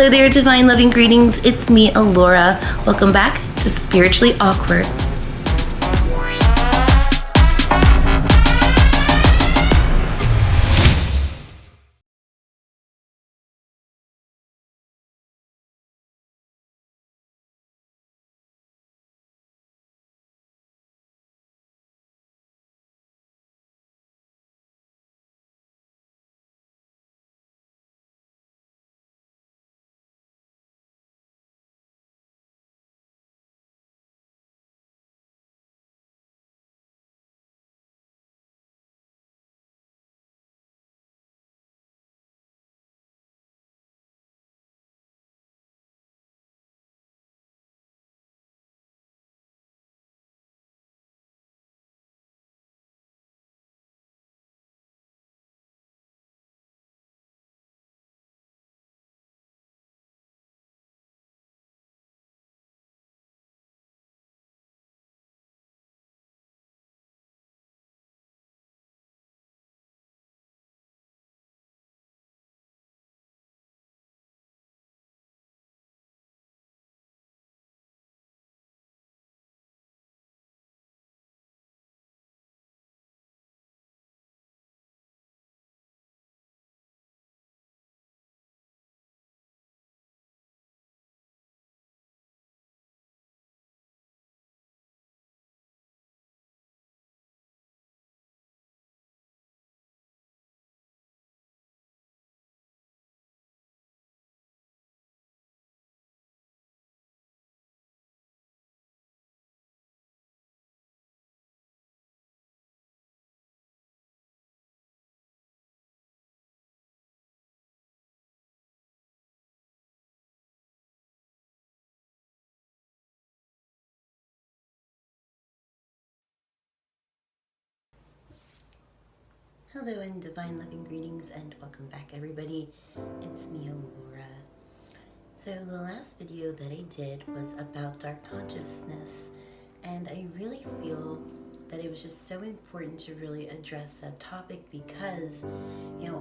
Hello there, divine loving greetings. It's me, Alura. Welcome back to Spiritually Awkward. Hello and divine loving greetings and welcome back everybody. It's me, Alura. So the last video that I did was about dark consciousness, and I really feel that it was just so important to really address that topic because,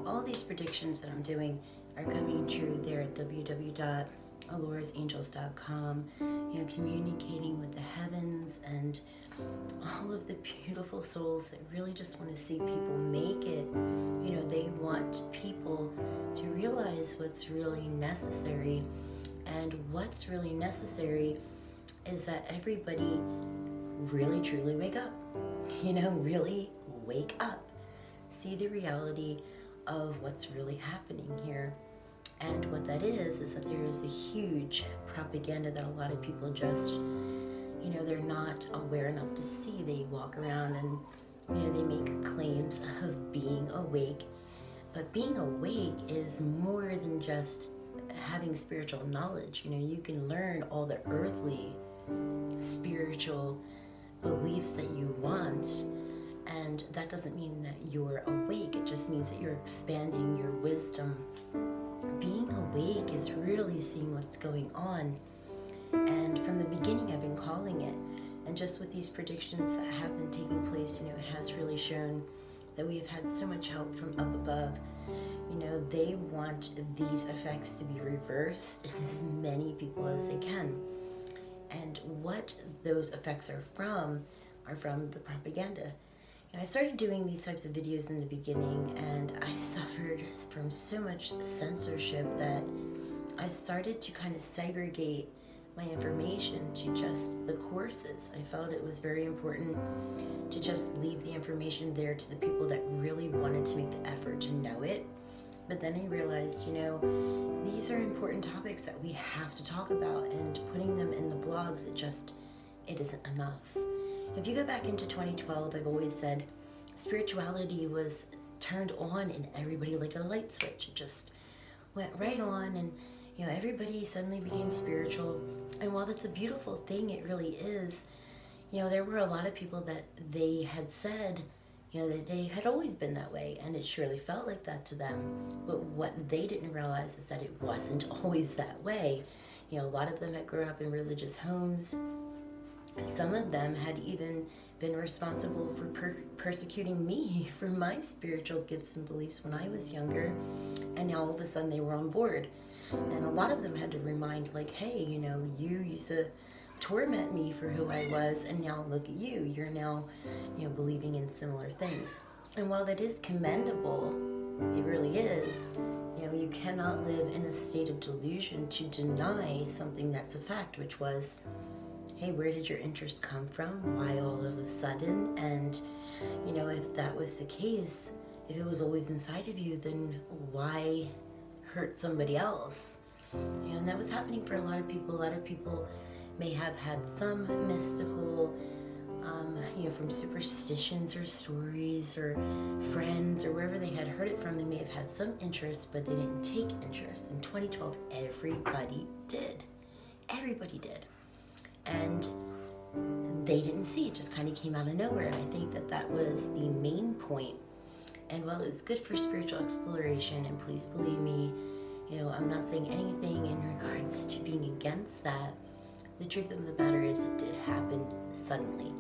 all these predictions that I'm doing are coming true there at www.alurasangels.com, communicating with the heavens and all of the beautiful souls that really just want to see people make it. They want people to realize what's really necessary, and what's really necessary is that everybody really truly wake up, really wake up, see the reality of what's really happening here. And what that is that there is a huge propaganda that a lot of people just they're not aware enough to see. They walk around and, they make claims of being awake. But being awake is more than just having spiritual knowledge. You can learn all the earthly spiritual beliefs that you want. And that doesn't mean that you're awake. It just means that you're expanding your wisdom. Being awake is really seeing what's going on. And from the beginning, I've been calling it. And just with these predictions that have been taking place, it has really shown that we have had so much help from up above. They want these effects to be reversed in as many people as they can. And what those effects are from the propaganda. I started doing these types of videos in the beginning, and I suffered from so much censorship that I started to kind of segregate my information to just the courses. I felt it was very important to just leave the information there to the people that really wanted to make the effort to know it. But then I realized, these are important topics that we have to talk about, and putting them in the blogs, it isn't enough. If you go back into 2012, I've always said spirituality was turned on in everybody like a light switch. It just went right on, and everybody suddenly became spiritual. And while that's a beautiful thing, it really is, there were a lot of people that they had said, that they had always been that way, and it surely felt like that to them. But what they didn't realize is that it wasn't always that way. A lot of them had grown up in religious homes. Some of them had even been responsible for persecuting me for my spiritual gifts and beliefs when I was younger, and now all of a sudden they were on board. And a lot of them had to remind, like, hey, you used to torment me for who I was, and now look at you. You're now, believing in similar things. And while that is commendable, it really is, you cannot live in a state of delusion to deny something that's a fact, which was, hey, where did your interest come from? Why all of a sudden? And, if that was the case, if it was always inside of you, then why hurt somebody else? And that was happening for a lot of people. A lot of people may have had some mystical, from superstitions or stories or friends or wherever they had heard it from. They may have had some interest, but they didn't take interest. In 2012, everybody did. Everybody did. And they didn't see it. Just kind of came out of nowhere. And I think that was the main point. And while it was good for spiritual exploration, and please believe me, I'm not saying anything in regards to being against that. The truth of the matter is it did happen suddenly.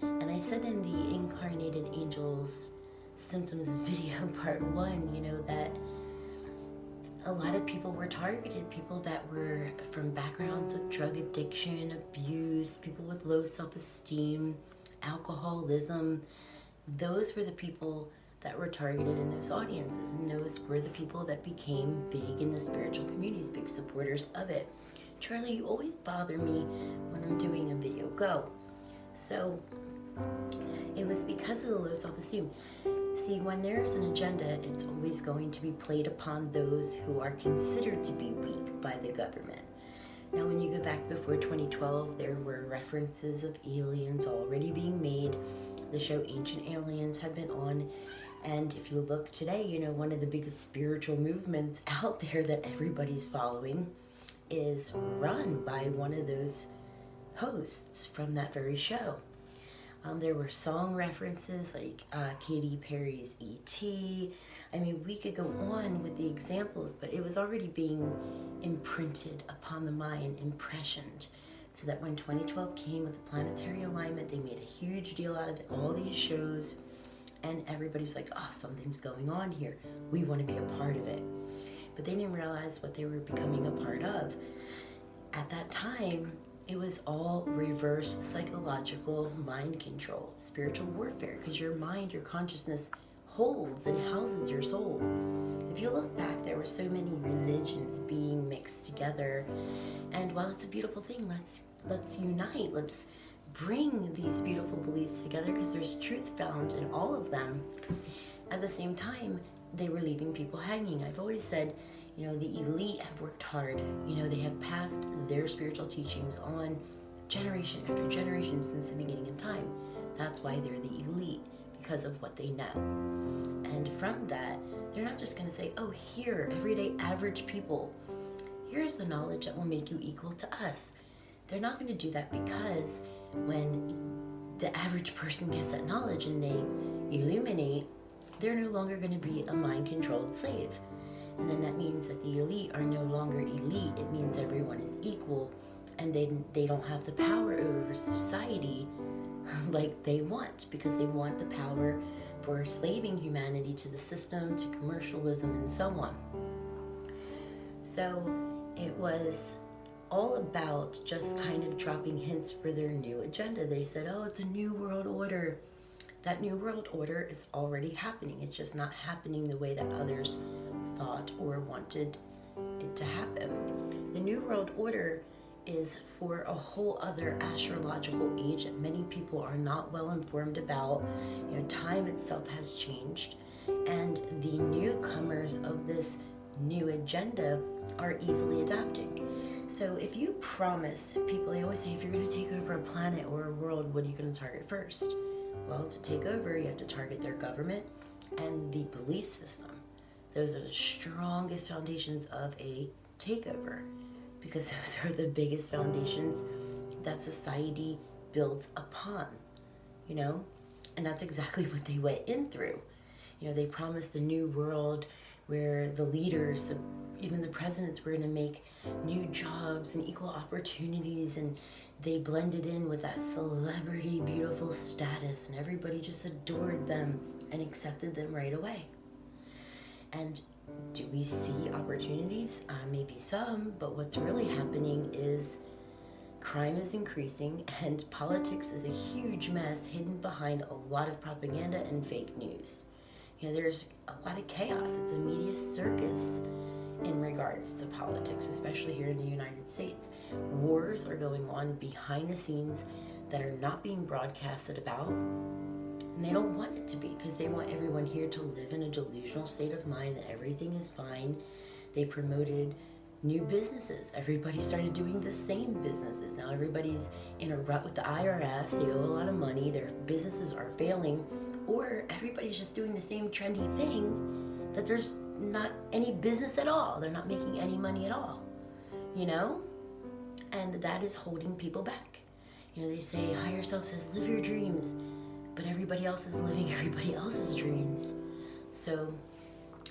And I said in the Incarnated Angels Symptoms video part 1, that a lot of people were targeted. People that were from backgrounds of drug addiction, abuse, people with low self-esteem, alcoholism. Those were the people that were targeted in those audiences, and those were the people that became big in the spiritual communities, big supporters of it. Charlie, you always bother me when I'm doing a video. Go. So it was because of the low self-esteem. See, when there's an agenda, it's always going to be played upon those who are considered to be weak by the government. Now, when you go back before 2012, there were references of aliens already being made. The show Ancient Aliens had been on. And if you look today, one of the biggest spiritual movements out there that everybody's following is run by one of those hosts from that very show. There were song references like Katy Perry's E.T. I mean, we could go on with the examples, but it was already being imprinted upon the mind, impressioned, so that when 2012 came with the planetary alignment, they made a huge deal out of it, all these shows, and everybody was like, oh, something's going on here. We want to be a part of it. But they didn't realize what they were becoming a part of. At that time, it was all reverse psychological mind control, spiritual warfare, because your mind, your consciousness holds and houses your soul. If you look back, there were so many religions being mixed together. And while it's a beautiful thing, let's unite, let's bring these beautiful beliefs together, because there's truth found in all of them. At the same time, they were leaving people hanging. I've always said, the elite have worked hard. They have passed their spiritual teachings on generation after generation since the beginning of time. That's why they're the elite, because of what they know. And from that, they're not just going to say, oh, here, everyday average people, here's the knowledge that will make you equal to us. They're not going to do that, because when the average person gets that knowledge and they illuminate, they're no longer going to be a mind-controlled slave. And then that means that the elite are no longer elite. It means everyone is equal, and they don't have the power over society like they want, because they want the power for slaving humanity to the system, to commercialism, and so on. So it was all about just kind of dropping hints for their new agenda. They said, oh, it's a new world order. That new world order is already happening. It's just not happening the way that others thought or wanted it to happen. The new world order is for a whole other astrological age that many people are not well informed about. Time itself has changed, and the newcomers of this new agenda are easily adapting. So if you promise people, they always say, if you're going to take over a planet or a world, what are you going to target first? Well, to take over, you have to target their government and the belief system. Those are the strongest foundations of a takeover, because those are the biggest foundations that society builds upon, and that's exactly what they went in through. They promised a new world where the leaders, even the presidents, were going to make new jobs and equal opportunities, and they blended in with that celebrity beautiful status, and everybody just adored them and accepted them right away. And Do we see opportunities? Maybe some, but what's really happening is crime is increasing and politics is a huge mess hidden behind a lot of propaganda and fake news. There's a lot of chaos. It's a media circus in regards to politics, especially here in the United States. Wars are going on behind the scenes that are not being broadcasted about, and they don't want it to be, because they want everyone here to live in a delusional state of mind that everything is fine. They promoted new businesses. Everybody started doing the same businesses. Now everybody's in a rut with the IRS. They owe a lot of money. Their businesses are failing, or everybody's just doing the same trendy thing that there's not any business at all. They're not making any money at all, and that is holding people back. They say higher self says live your dreams, but everybody else is living everybody else's dreams. So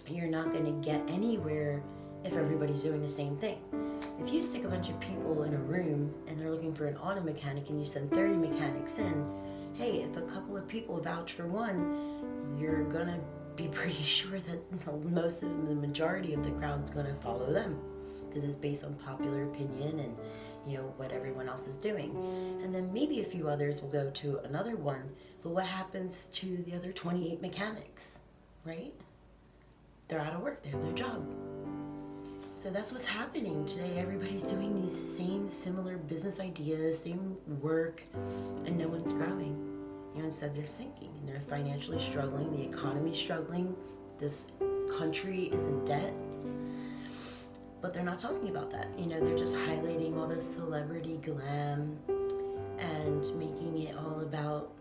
you're not going to get anywhere if everybody's doing the same thing. If you stick a bunch of people in a room and they're looking for an auto mechanic and you send 30 mechanics in, hey, if a couple of people vouch for one, you're going to be pretty sure that most of the majority of the crowd's going to follow them, because it's based on popular opinion and what everyone else is doing. And then maybe a few others will go to another one, but what happens to the other 28 mechanics, right? They're out of work. They have their job. So that's what's happening today. Everybody's doing these same similar business ideas, same work, and no one's growing. Instead they're sinking, and they're financially struggling. The economy's struggling. This country is in debt. But they're not talking about that. They're just highlighting all this celebrity glam and making it all about,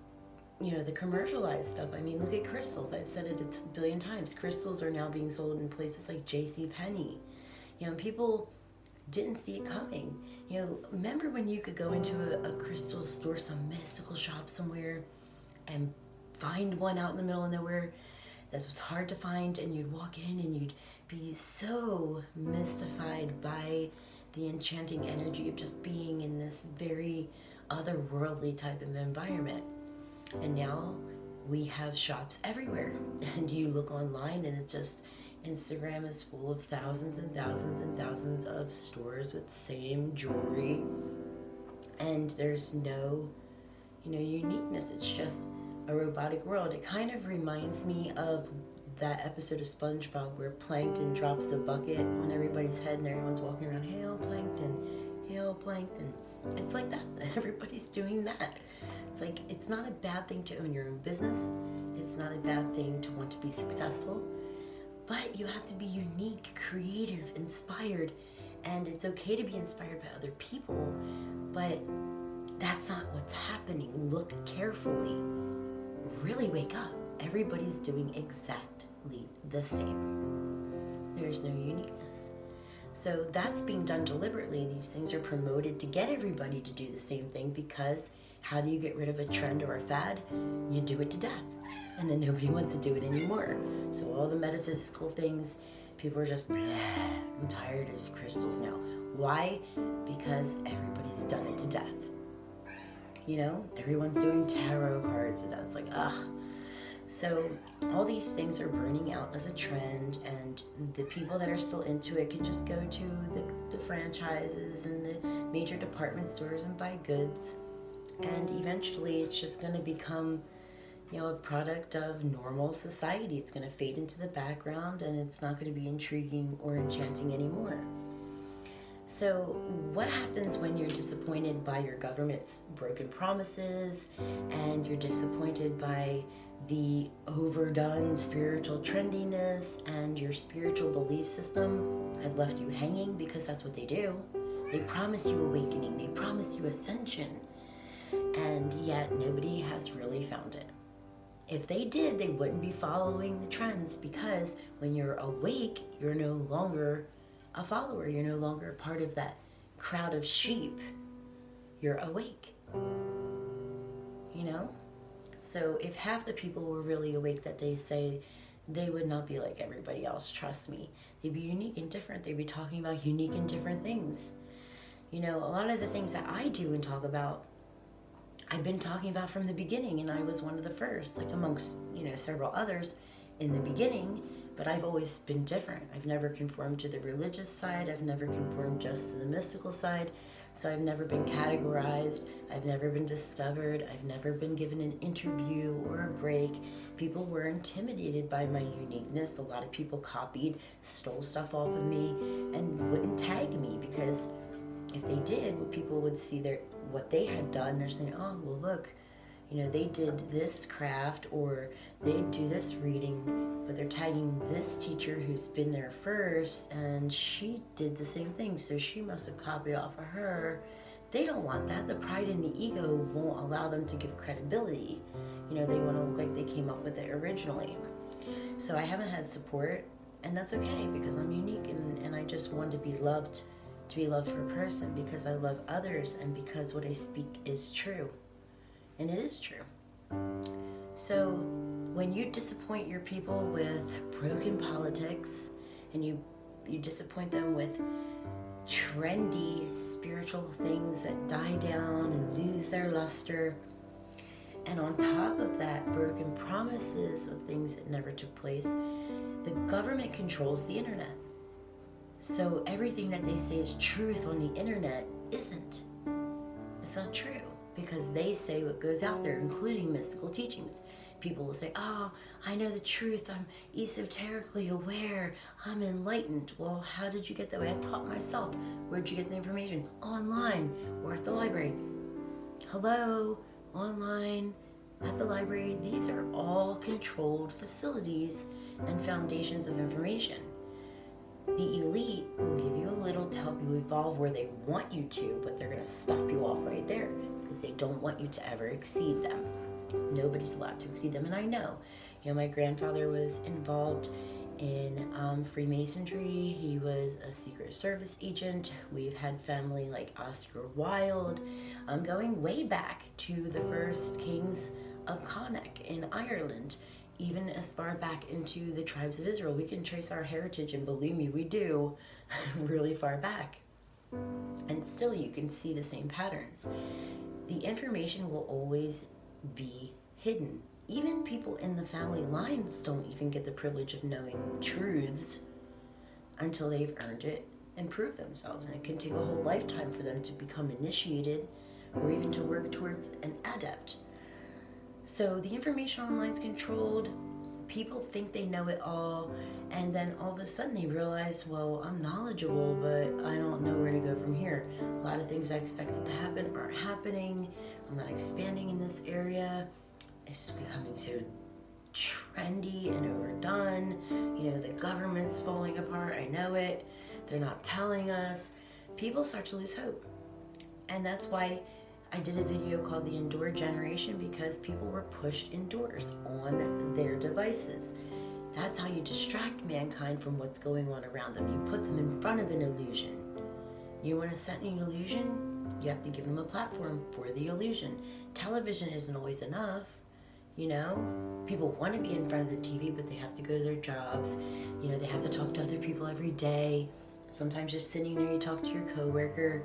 the commercialized stuff. I mean, look at crystals. I've said it a billion times. Crystals are now being sold in places like JCPenney. People didn't see it coming. Remember when you could go into a crystal store, some mystical shop somewhere, and find one out in the middle of nowhere that was hard to find, and you'd walk in and you'd be so mystified by the enchanting energy of just being in this very otherworldly type of environment. And now we have shops everywhere, and you look online and it's just, Instagram is full of thousands and thousands and thousands of stores with the same jewelry, and there's no uniqueness. It's just a robotic world. It kind of reminds me of that episode of SpongeBob where Plankton drops the bucket on everybody's head and everyone's walking around, hail Plankton, hail Plankton. It's like that. Everybody's doing that. It's like, it's not a bad thing to own your own business. It's not a bad thing to want to be successful, but you have to be unique, creative, inspired, and it's okay to be inspired by other people, but that's not what's happening. Look carefully. Really wake up. Everybody's doing exactly the same. There's no uniqueness. So that's being done deliberately. These things are promoted to get everybody to do the same thing, because how do you get rid of a trend or a fad? You do it to death. And then nobody wants to do it anymore. So all the metaphysical things, people are just, I'm tired of crystals now. Why? Because everybody's done it to death. Everyone's doing tarot cards, and that's like, ugh. So all these things are burning out as a trend, and the people that are still into it can just go to the franchises and the major department stores and buy goods. And eventually it's just going to become, a product of normal society. It's going to fade into the background, and it's not going to be intriguing or enchanting anymore. So what happens when you're disappointed by your government's broken promises, and you're disappointed by the overdone spiritual trendiness, and your spiritual belief system has left you hanging? Because that's what they do. They promise you awakening. They promise you ascension. And yet nobody has really found it. If they did, they wouldn't be following the trends, because when you're awake, you're no longer a follower. You're no longer part of that crowd of sheep. You're awake. So if half the people were really awake that they say, they would not be like everybody else, trust me. They'd be unique and different. They'd be talking about unique and different things. A lot of the things that I do and talk about, I've been talking about from the beginning, and I was one of the first, like amongst, several others in the beginning. But I've always been different. I've never conformed to the religious side. I've never conformed just to the mystical side. So I've never been categorized. I've never been discovered. I've never been given an interview or a break. People were intimidated by my uniqueness. A lot of people copied, stole stuff off of me, and wouldn't tag me, because if they did, people would see what they had done. They're saying, oh, well, look, they did this craft, or they do this reading, but they're tagging this teacher who's been there first, and she did the same thing, so she must have copied off of her. They don't want that. The pride and the ego won't allow them to give credibility. They want to look like they came up with it originally. So I haven't had support, and that's okay, because I'm unique, and I just want to be loved for a person, because I love others, and because what I speak is true. And it is true. So when you disappoint your people with broken politics, and you disappoint them with trendy spiritual things that die down and lose their luster, and on top of that, broken promises of things that never took place, the government controls the internet. So everything that they say is truth on the internet isn't. It's not true, because they say what goes out there, including mystical teachings. People will say, oh, I know the truth, I'm esoterically aware, I'm enlightened. Well, how did you get that way? I taught myself. Where'd you get the information? Online, or at the library. Hello, online, at the library. These are all controlled facilities and foundations of information. The elite will give you a little to help you evolve where they want you to, but they're going to stop you off right there, because they don't want you to ever exceed them. Nobody's allowed to exceed them. And I know, my grandfather was involved in Freemasonry. He was a Secret Service agent. We've had family like Oscar Wilde. I'm going way back to the first kings of Connacht in Ireland, even as far back into the tribes of Israel. We can trace our heritage, and believe me, we do, really far back. And still you can see the same patterns. The information will always be hidden. Even people in the family lines don't even get the privilege of knowing truths until they've earned it and proved themselves. And it can take a whole lifetime for them to become initiated, or even to work towards an adept. So the information online is controlled. People think they know it all, and then all of a sudden they realize, well, I'm knowledgeable, but I don't know where to go from here. A lot of things I expected to happen aren't happening. I'm not expanding in this area. It's becoming so trendy and overdone. The government's falling apart. I know it. They're not telling us. People start to lose hope. And that's why I did a video called The Indoor Generation, because people were pushed indoors on their devices. That's how you distract mankind from what's going on around them. You put them in front of an illusion. You want to set an illusion? You have to give them a platform for the illusion. Television isn't always enough. People want to be in front of the TV, but they have to go to their jobs. They have to talk to other people every day. Sometimes just sitting there, you talk to your coworker.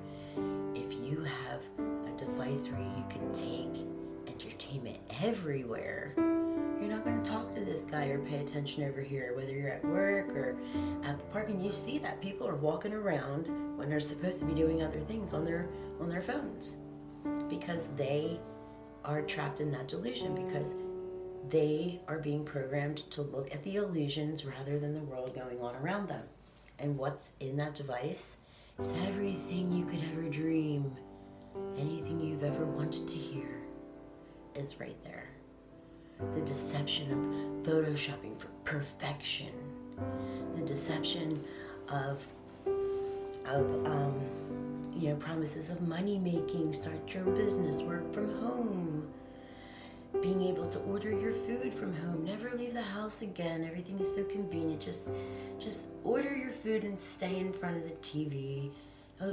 If you have a device where you can take entertainment everywhere, you're not going to talk to this guy or pay attention over here, whether you're at work or at the park. And you see that people are walking around when they're supposed to be doing other things on their phones, because they are trapped in that delusion, because they are being programmed to look at the illusions rather than the world going on around them. And what's in that device is everything you could ever dream. Anything you've ever wanted to hear is right there. The deception of photoshopping for perfection. The deception of promises of money making, start your own business, work from home, being able to order your food from home, never leave the house again. Everything is so convenient. Just order your food and stay in front of the TV.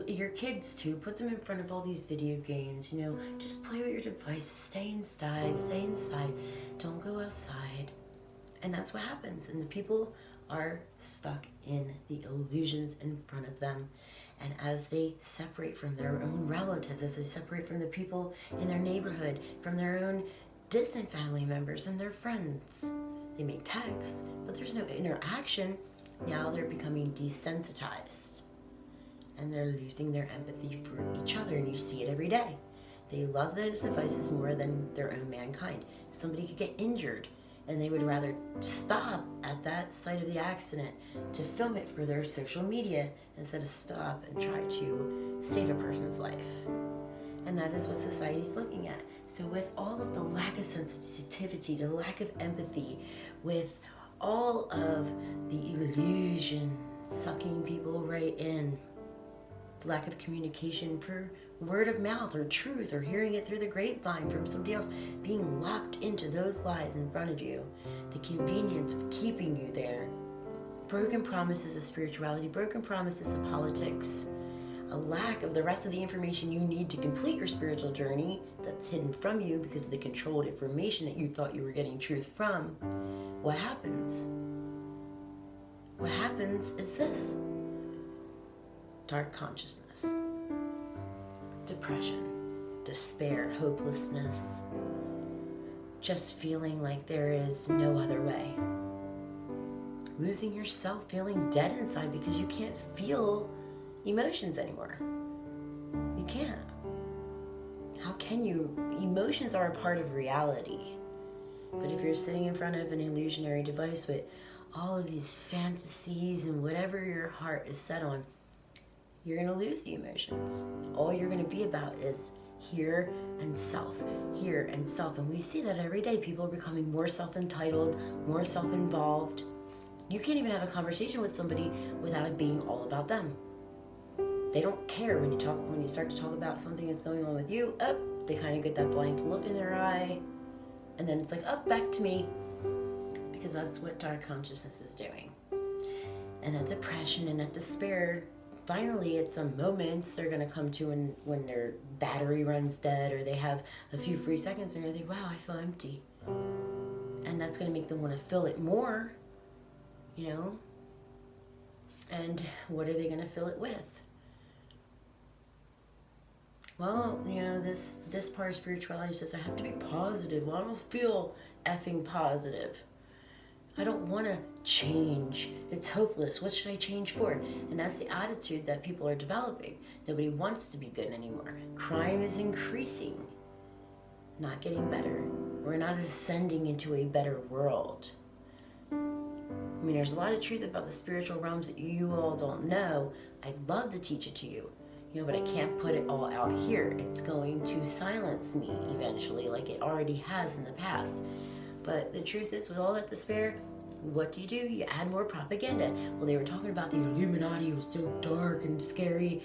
Your kids too, put them in front of all these video games, just play with your devices, stay inside, don't go outside. And that's what happens. And the people are stuck in the illusions in front of them. And as they separate from their own relatives, as they separate from the people in their neighborhood, from their own distant family members and their friends, They make texts, but there's no interaction. Now they're becoming desensitized. And they're losing their empathy for each other, and you see it every day. They love those devices more than their own mankind. Somebody could get injured, and they would rather stop at that site of the accident to film it for their social media instead of stop and try to save a person's life. And that is what society's looking at. So with all of the lack of sensitivity, the lack of empathy, with all of the illusion sucking people right in, lack of communication for word of mouth or truth or hearing it through the grapevine from somebody else, being locked into those lies in front of you, the convenience of keeping you there, broken promises of spirituality, broken promises of politics, a lack of the rest of the information you need to complete your spiritual journey that's hidden from you because of the controlled information that you thought you were getting truth from. What happens? What happens is this: dark consciousness, depression, despair, hopelessness, just feeling like there is no other way. Losing yourself, feeling dead inside because you can't feel emotions anymore. You can't. How can you? Emotions are a part of reality. But if you're sitting in front of an illusionary device with all of these fantasies and whatever your heart is set on, you're going to lose the emotions. All you're going to be about is here and self, here and self. And we see that every day. People are becoming more self-entitled, more self-involved. You can't even have a conversation with somebody without it being all about them. They don't care when you start to talk about something that's going on with you. They kind of get that blank look in their eye. And then it's like, back to me. Because that's what dark consciousness is doing. And that depression and that despair, finally at some moments they're going to come to when their battery runs dead or they have a few free seconds and they're going to think, wow, I feel empty. And that's going to make them want to fill it more, you know? And what are they going to fill it with? Well, you know, this part of spirituality says I have to be positive. Well, I don't feel effing positive. I don't want to change. It's hopeless. What should I change for? And that's the attitude that people are developing. Nobody wants to be good anymore. Crime is increasing, not getting better. We're not ascending into a better world. I mean, there's a lot of truth about the spiritual realms that you all don't know. I'd love to teach it to you. You know, but I can't put it all out here. It's going to silence me eventually, like it already has in the past. But the truth is, with all that despair, what do? You add more propaganda. Well, they were talking about the Illuminati, it was so dark and scary.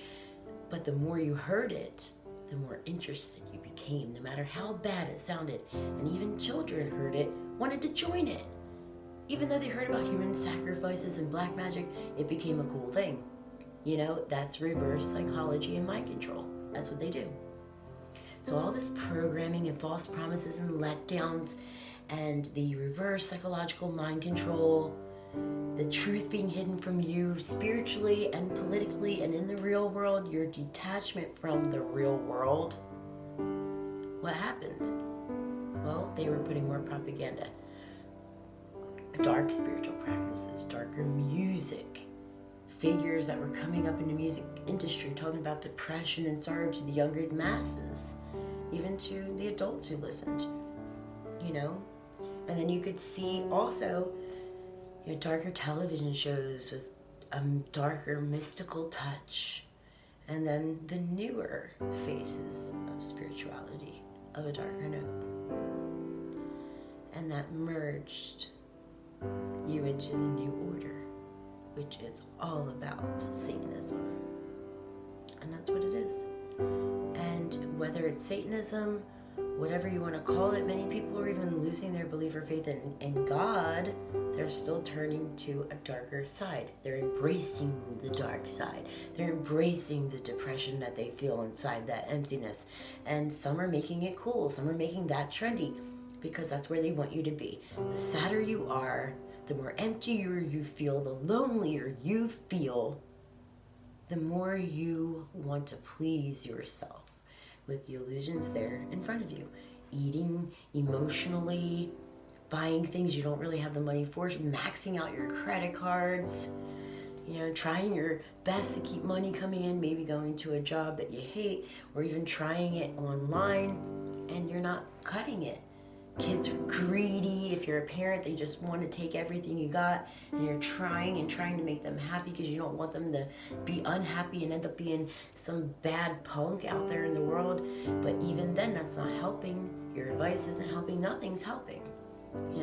But the more you heard it, the more interested you became, no matter how bad it sounded. And even children heard it, wanted to join it. Even though they heard about human sacrifices and black magic, it became a cool thing. You know, that's reverse psychology and mind control. That's what they do. So all this programming and false promises and letdowns and the reverse psychological mind control, the truth being hidden from you spiritually and politically and in the real world, your detachment from the real world. What happened? Well, they were putting more propaganda. Dark spiritual practices, darker music, figures that were coming up in the music industry talking about depression and sorrow to the younger masses, even to the adults who listened, you know. And then you could see also, you know, darker television shows with a darker mystical touch, and then the newer faces of spirituality of a darker note, and that merged you into the new order, which is all about Satanism. And that's what it is. And whether it's Satanism, whatever you want to call it, many people are even losing their belief or faith in God. They're still turning to a darker side. They're embracing the dark side. They're embracing the depression that they feel inside, that emptiness. And some are making it cool. Some are making that trendy because that's where they want you to be. The sadder you are, the more emptier you feel, the lonelier you feel, the more you want to please yourself with the illusions there in front of you. Eating emotionally, buying things you don't really have the money for, maxing out your credit cards, trying your best to keep money coming in, maybe going to a job that you hate, or even trying it online, and you're not cutting it. Kids are greedy. If you're a parent, they just want to take everything you got, and you're trying to make them happy because you don't want them to be unhappy and end up being some bad punk out there in the world. But even then, that's not helping. Your advice isn't helping. Nothing's helping.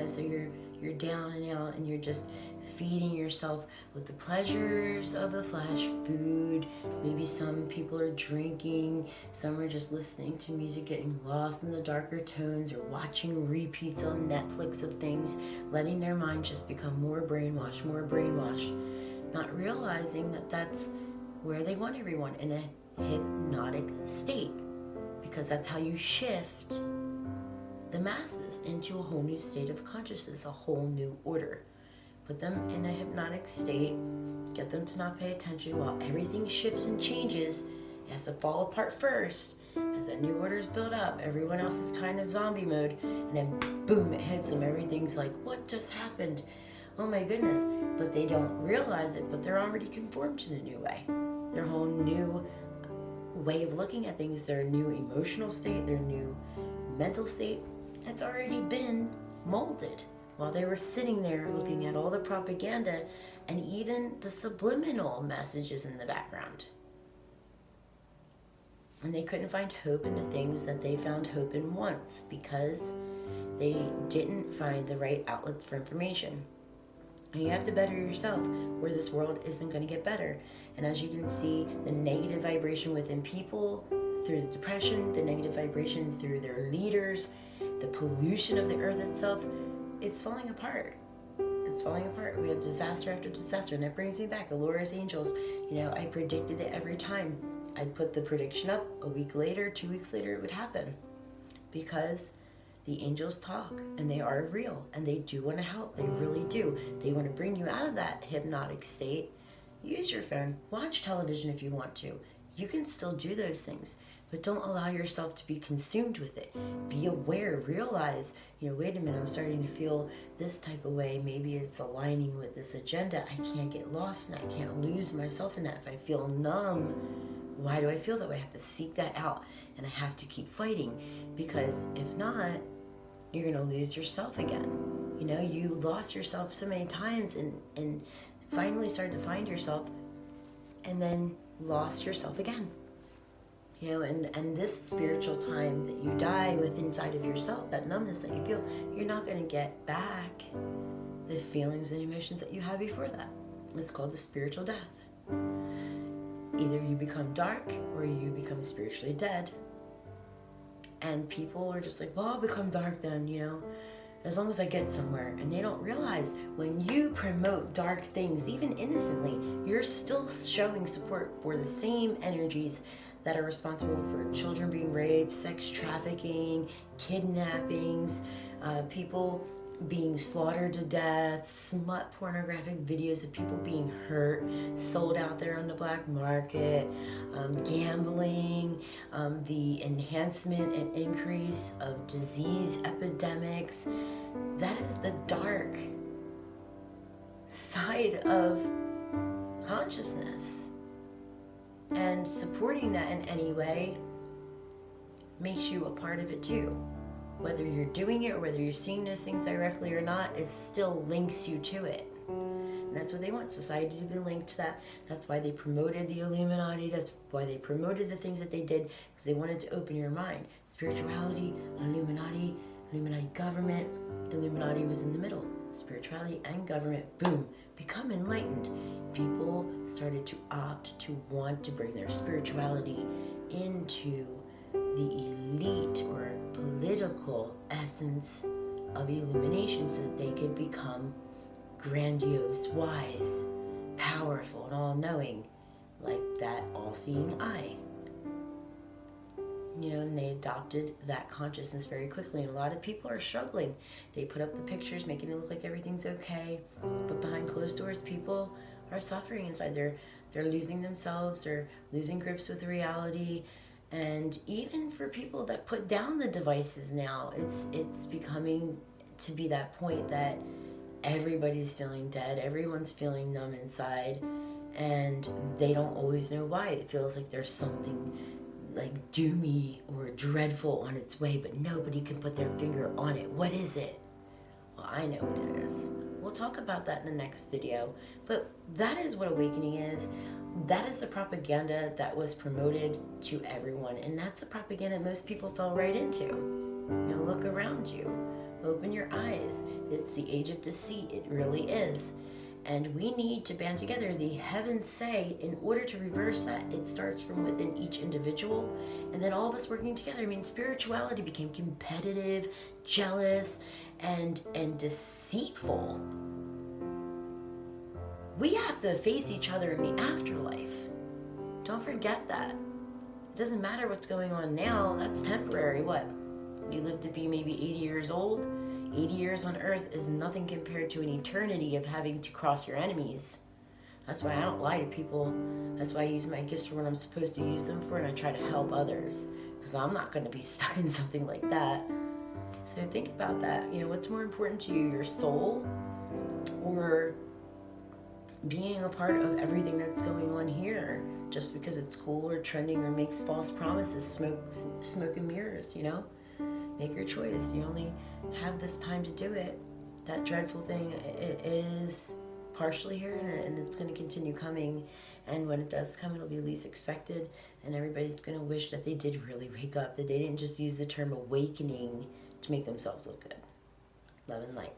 So you're down and out, and you're just feeding yourself with the pleasures of the flesh, food. Maybe some people are drinking, some are just listening to music, getting lost in the darker tones, or watching repeats on Netflix of things, letting their mind just become more brainwashed, not realizing that that's where they want everyone, in a hypnotic state, because that's how you shift the masses into a whole new state of consciousness, a whole new order. Put them in a hypnotic state, get them to not pay attention while everything shifts and changes. It has to fall apart first. As that new order is built up, everyone else is kind of zombie mode, and then boom, it hits them. Everything's like, what just happened? Oh my goodness. But they don't realize it, but they're already conformed to the new way. Their whole new way of looking at things, their new emotional state, their new mental state, has already been molded while they were sitting there looking at all the propaganda and even the subliminal messages in the background. And they couldn't find hope in the things that they found hope in once, because they didn't find the right outlets for information. And you have to better yourself, where this world isn't going to get better. And as you can see, the negative vibration within people through the depression, the negative vibration through their leaders, the pollution of the earth itself, it's falling apart. It's falling apart. We have disaster after disaster. And that brings me back, Alura's angels. I predicted it every time. I'd put the prediction up. A week later, 2 weeks later, it would happen. Because the angels talk, and they are real, and they do want to help. They really do. They want to bring you out of that hypnotic state. Use your phone. Watch television if you want to. You can still do those things. But don't allow yourself to be consumed with it. Be aware, realize, wait a minute, I'm starting to feel this type of way. Maybe it's aligning with this agenda. I can't get lost, and I can't lose myself in that. If I feel numb, why do I feel that way? I have to seek that out, and I have to keep fighting, because if not, you're going to lose yourself again. You lost yourself so many times and finally started to find yourself, and then lost yourself again. And this spiritual time that you die with inside of yourself, that numbness that you feel, you're not going to get back the feelings and emotions that you had before that. It's called the spiritual death. Either you become dark or you become spiritually dead. And people are just like, well, I'll become dark then, as long as I get somewhere. And they don't realize, when you promote dark things, even innocently, you're still showing support for the same energies that are responsible for children being raped, sex trafficking, kidnappings, people being slaughtered to death, smut pornographic videos of people being hurt, sold out there on the black market, gambling, the enhancement and increase of disease epidemics. That is the dark side of consciousness. And supporting that in any way makes you a part of it too. Whether you're doing it or whether you're seeing those things directly or not, it still links you to it. And that's what they want, society to be linked to that. That's why they promoted the Illuminati. That's why they promoted the things that they did, because they wanted to open your mind. Spirituality, Illuminati government. Illuminati was in the middle. Spirituality and government, boom, become enlightened. People started to opt to want to bring their spirituality into the elite or political essence of illumination, so that they could become grandiose, wise, powerful, and all-knowing, like that all-seeing eye. And they adopted that consciousness very quickly. And a lot of people are struggling. They put up the pictures, making it look like everything's okay, but behind closed doors, people are suffering inside. They're losing themselves. They're losing grips with reality. And even for people that put down the devices now, it's becoming to be that point that everybody's feeling dead, everyone's feeling numb inside, and they don't always know why. It feels like there's something like doomy or dreadful on its way, but nobody can put their finger on it. What is it? Well, I know what it is. We'll talk about that in the next video. But that is what awakening is. That is the propaganda that was promoted to everyone. And that's the propaganda most people fell right into. You know, look around you. Open your eyes. It's the age of deceit. It really is. And we need to band together. The heavens say, in order to reverse that, it starts from within each individual, and then all of us working together. I mean, spirituality became competitive, jealous, and deceitful. We have to face each other in the afterlife. Don't forget that. It doesn't matter what's going on now. That's temporary. What? You live to be maybe 80 years old. 80 years on earth is nothing compared to an eternity of having to cross your enemies. That's why I don't lie to people. That's why I use my gifts for what I'm supposed to use them for, and I try to help others, because I'm not going to be stuck in something like that. So think about that. You know, what's more important to you, your soul, or being a part of everything that's going on here just because it's cool or trending or makes false promises, smoke and mirrors, you know? Make your choice. You only have this time to do it. That dreadful thing, it is partially here, and it's going to continue coming. And when it does come, it'll be least expected, and everybody's going to wish that they did really wake up, that they didn't just use the term awakening to make themselves look good. Love and light.